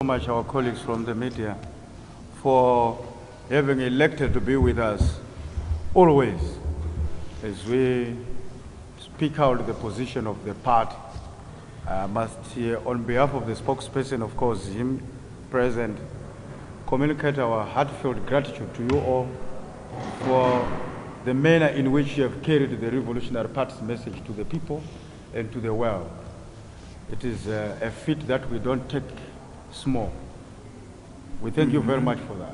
much our colleagues from the media for having elected to be with us always as we speak out the position of the party. I must, on behalf of the spokesperson, of course, him present, communicate our heartfelt gratitude to you all for the manner in which you have carried the Revolutionary Party's message to the people and to the world. It is a feat that we don't take small. We thank you very much for that.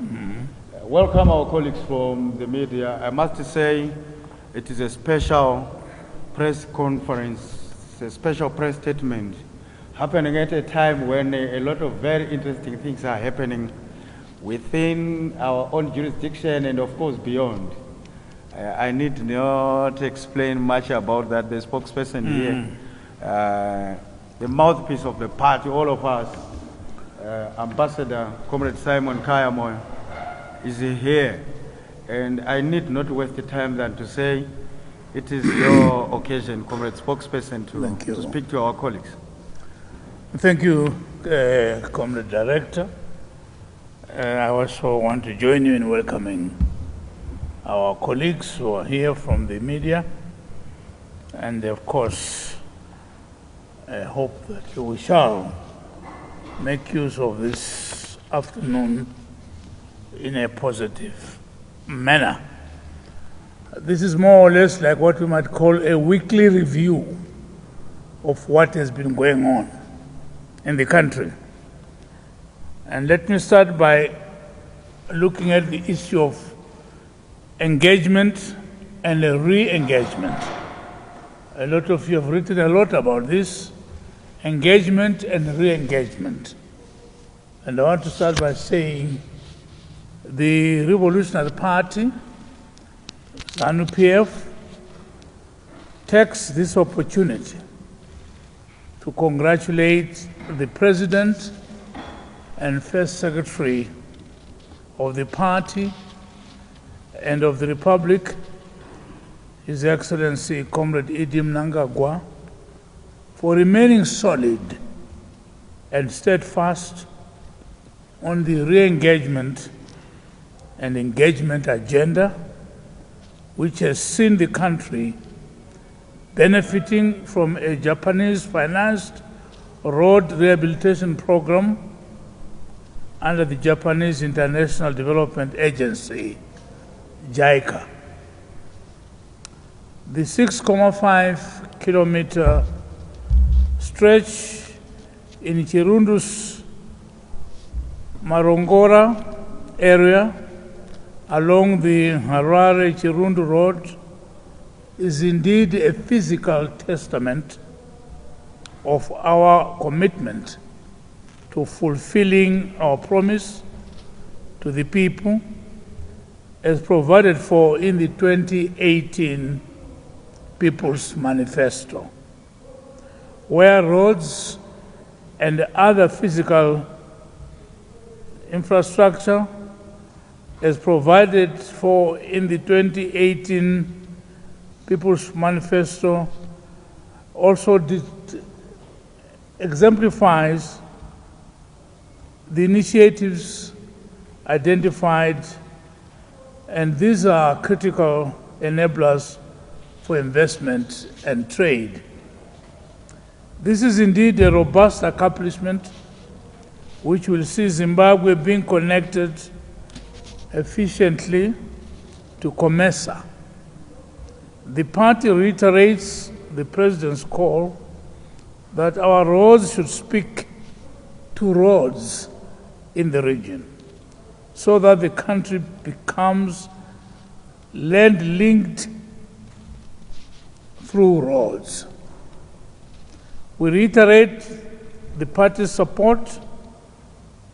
Welcome our colleagues from the media. I must say it is a special press conference, a special press statement happening at a time when a lot of very interesting things are happening within our own jurisdiction and of course beyond. I need not explain much about that. The spokesperson here, the mouthpiece of the party, all of us, Ambassador Comrade Simon Kayamoy is here, and I need not waste the time than to say it is your occasion, Comrade Spokesperson, to speak to our colleagues. Thank you, Comrade Director. I also want to join you in welcoming our colleagues who are here from the media, and of course, I hope that we shall make use of this afternoon in a positive manner. This is more or less like what we might call a weekly review of what has been going on in the country. And let me start by looking at the issue of engagement and re-engagement. A lot of you have written a lot about this, engagement and re-engagement. And I want to start by saying the Revolutionary Party, Zanu PF, takes this opportunity to congratulate the President and First Secretary of the party and of the Republic, His Excellency Comrade Mnangagwa, for remaining solid and steadfast on the re-engagement and engagement agenda, which has seen the country benefiting from a Japanese-financed road rehabilitation program under the Japanese International Development Agency, JICA. The 6.5-kilometer stretch in Chirundu's Marongora area along the Harare-Chirundu Road is indeed a physical testament of our commitment to fulfilling our promise to the people as provided for in the 2018 People's Manifesto, where roads and other physical infrastructure as provided for in the 2018 People's Manifesto also exemplifies the initiatives identified, and these are critical enablers for investment and trade. This is indeed a robust accomplishment which will see Zimbabwe being connected efficiently to COMESA. The party reiterates the President's call that our roads should speak to roads in the region so that the country becomes land-linked through roads. We reiterate the party's support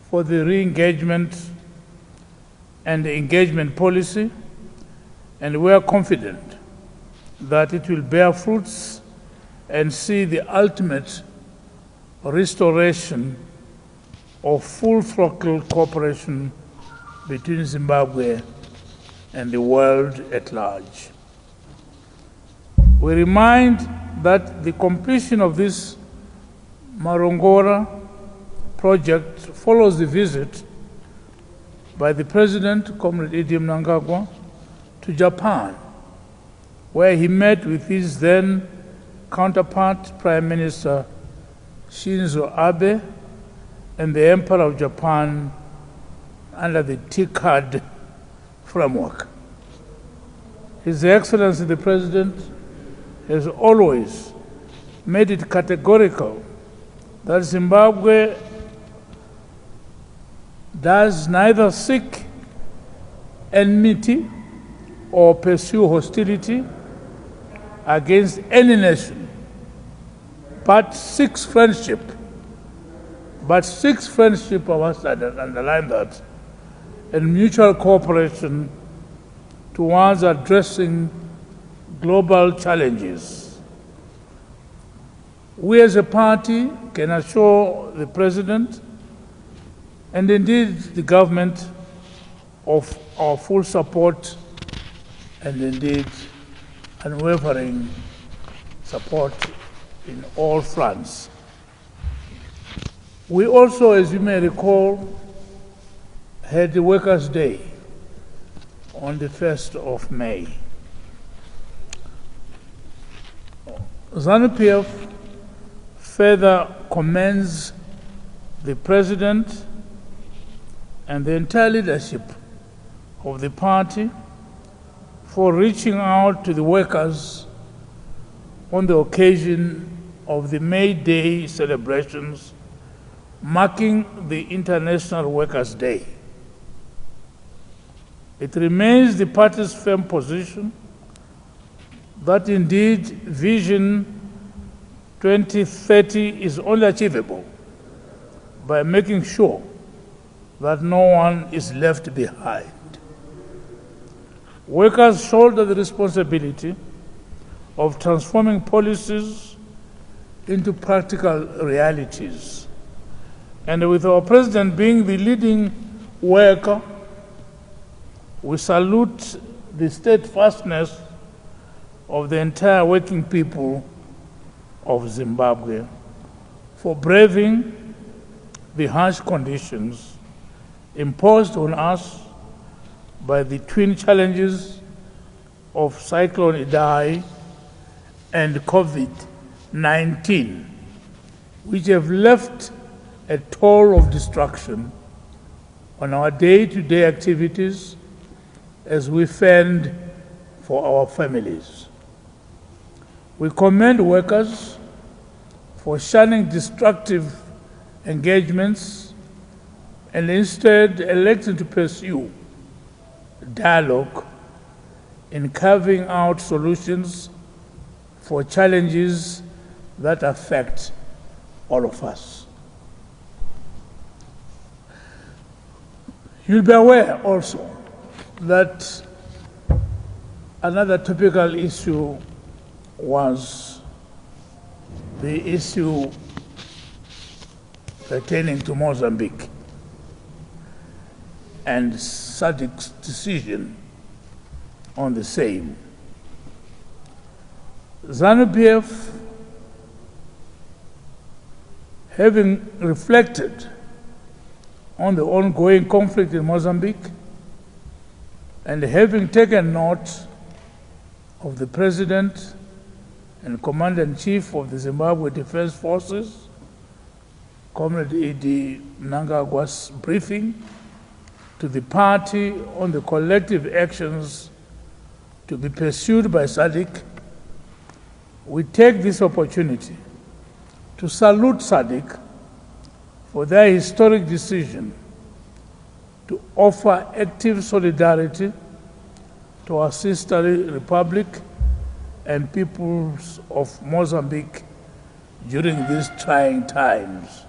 for the re-engagement and engagement policy, and we are confident that it will bear fruits and see the ultimate restoration of full-throttle cooperation between Zimbabwe and the world at large. We remind that the completion of this Marongora project follows the visit by the President, Comrade Mnangagwa, to Japan, where he met with his then counterpart, Prime Minister Shinzo Abe, and the Emperor of Japan under the TICAD framework. His Excellency the President has always made it categorical that Zimbabwe does neither seek enmity or pursue hostility against any nation, but seeks friendship. But seeks friendship, I must underline that, and mutual cooperation towards addressing global challenges. We as a party can assure the President and indeed the government of our full support and indeed unwavering support in all fronts. We also, as you may recall, had the Workers' Day on the 1st of May. Zanu PF further commends the President and the entire leadership of the party for reaching out to the workers on the occasion of the May Day celebrations marking the International Workers' Day. It remains the party's firm position that indeed Vision 2030 is only achievable by making sure that no one is left behind. Workers shoulder the responsibility of transforming policies into practical realities. And with our President being the leading worker, we salute the steadfastness of the entire working people of Zimbabwe for braving the harsh conditions imposed on us by the twin challenges of Cyclone Idai and COVID-19, which have left a toll of destruction on our day-to-day activities as we fend for our families. We commend workers for shunning destructive engagements and instead electing to pursue dialogue in carving out solutions for challenges that affect all of us. You'll be aware also that another topical issue was the issue pertaining to Mozambique and SADC's decision on the same. Zanu PF, having reflected on the ongoing conflict in Mozambique and having taken note of the President and Commander-in-Chief of the Zimbabwe Defense Forces, Comrade Mnangagwa's briefing to the party on the collective actions to be pursued by SADC, we take this opportunity to salute SADC for their historic decision to offer active solidarity to our sister republic and peoples of Mozambique during these trying times.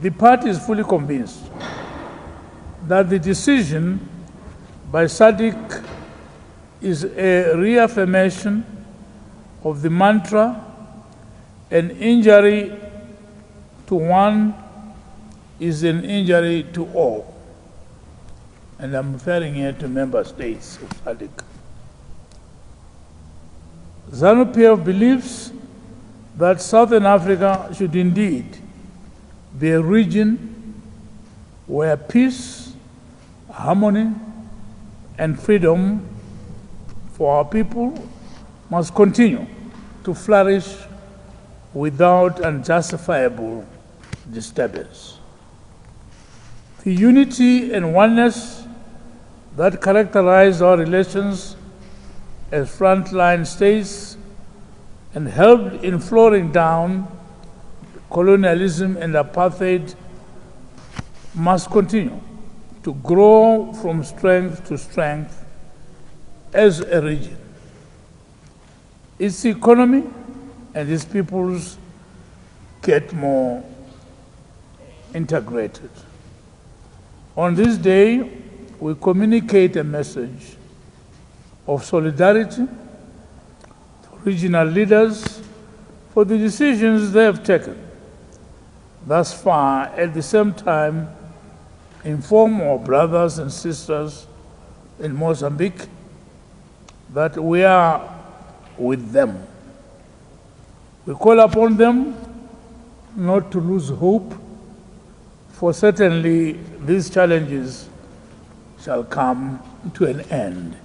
The party is fully convinced that the decision by SADC is a reaffirmation of the mantra, an injury to one is an injury to all. And I'm referring here to member states of SADC. Zanu PF believes that Southern Africa should indeed be a region where peace, harmony, and freedom for our people must continue to flourish without unjustifiable disturbance. The unity and oneness that characterize our relations as frontline states and helped in flooring down colonialism and apartheid must continue to grow from strength to strength as a region. Its economy and its peoples get more integrated. On this day, we communicate a message of solidarity to regional leaders for the decisions they have taken thus far, at the same time inform our brothers and sisters in Mozambique that we are with them. We call upon them not to lose hope, for certainly these challenges shall come to an end.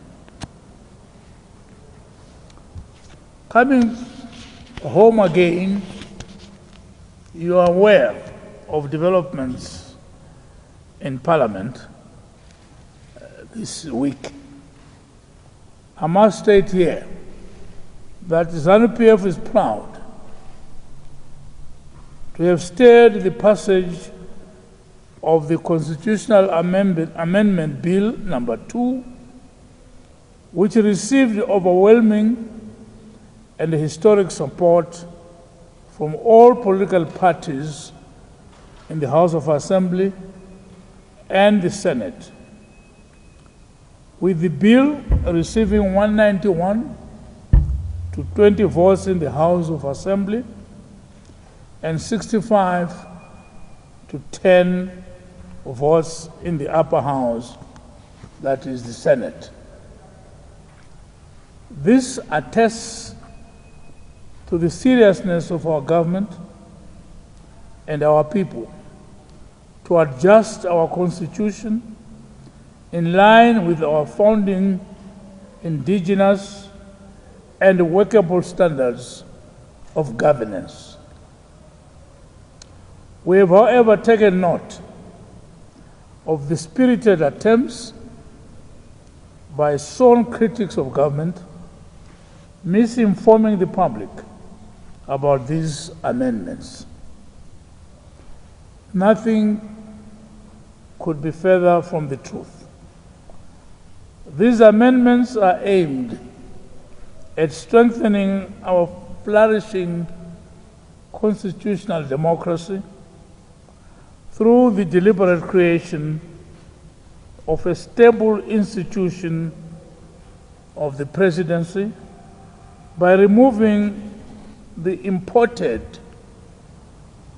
Coming home again, you are aware of developments in Parliament this week. I must state here that Zanu PF is proud to have steered the passage of the Constitutional Amendment Bill number 2, which received overwhelming and historic support from all political parties in the House of Assembly and the Senate, with the bill receiving 191 to 20 votes in the House of Assembly and 65 to 10 votes in the upper house, that is the Senate. This attests to the seriousness of our government and our people to adjust our constitution in line with our founding indigenous and workable standards of governance. We have, however, taken note of the spirited attempts by some critics of government misinforming the public about these amendments. Nothing could be further from the truth. These amendments are aimed at strengthening our flourishing constitutional democracy through the deliberate creation of a stable institution of the presidency by removing the imported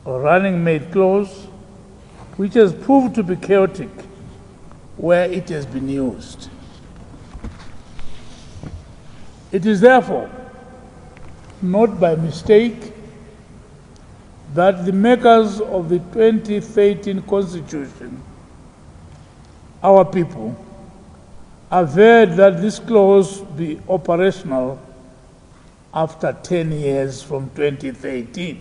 running mate clause, which has proved to be chaotic where it has been used. It is therefore not by mistake that the makers of the 2013 Constitution, our people, averred that this clause be operational after 10 years from 2013.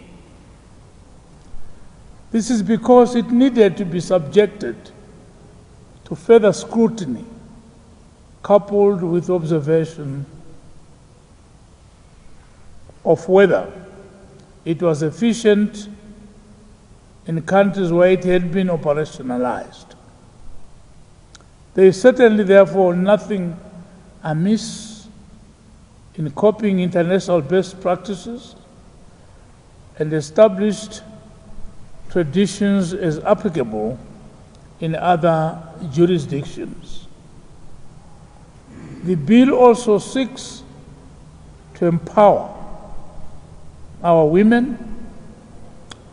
This is because it needed to be subjected to further scrutiny, coupled with observation of whether it was efficient in countries where it had been operationalized. There is certainly, therefore, nothing amiss in copying international best practices and established traditions as applicable in other jurisdictions. The bill also seeks to empower our women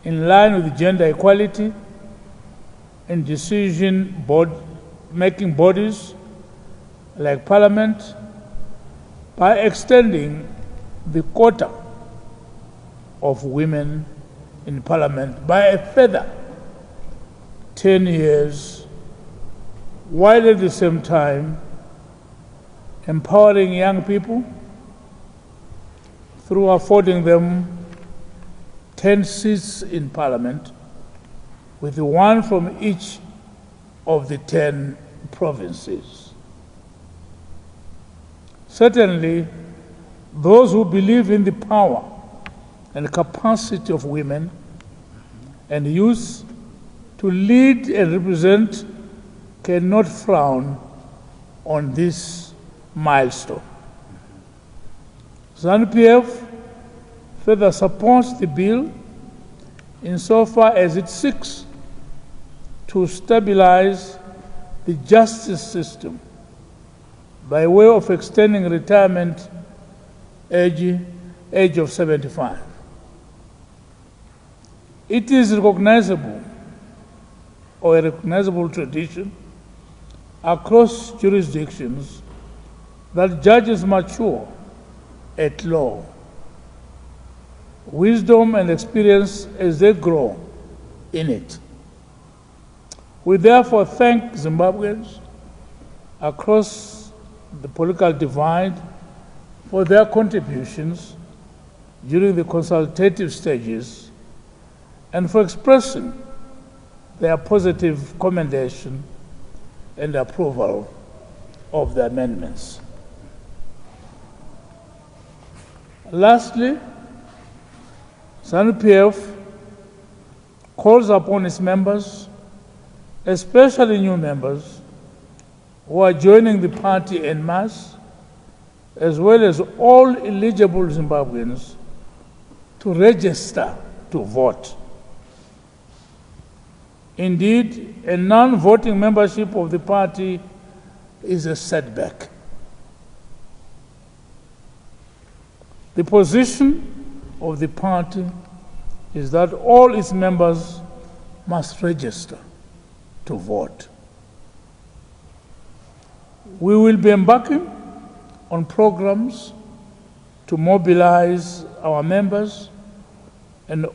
in line with gender equality in decision-making bodies like Parliament by extending the quota of women in Parliament by a further 10 years, while at the same time empowering young people through affording them 10 seats in Parliament, with one from each of the 10 provinces. Certainly, those who believe in the power and capacity of women and youth to lead and represent cannot frown on this milestone. Zanu PF further supports the bill insofar as it seeks to stabilize the justice system by way of extending retirement age of 75. It is recognizable, or a recognizable tradition across jurisdictions, that judges mature at law. Wisdom and experience as they grow in it. We therefore thank Zimbabweans across the political divide for their contributions during the consultative stages and for expressing their positive commendation and approval of the amendments. Lastly, Zanu PF calls upon its members, especially new members who are joining the party en masse, as well as all eligible Zimbabweans, to register to vote. Indeed, a non-voting membership of the party is a setback. The position of the party is that all its members must register to vote. We will be embarking on programs to mobilize our members and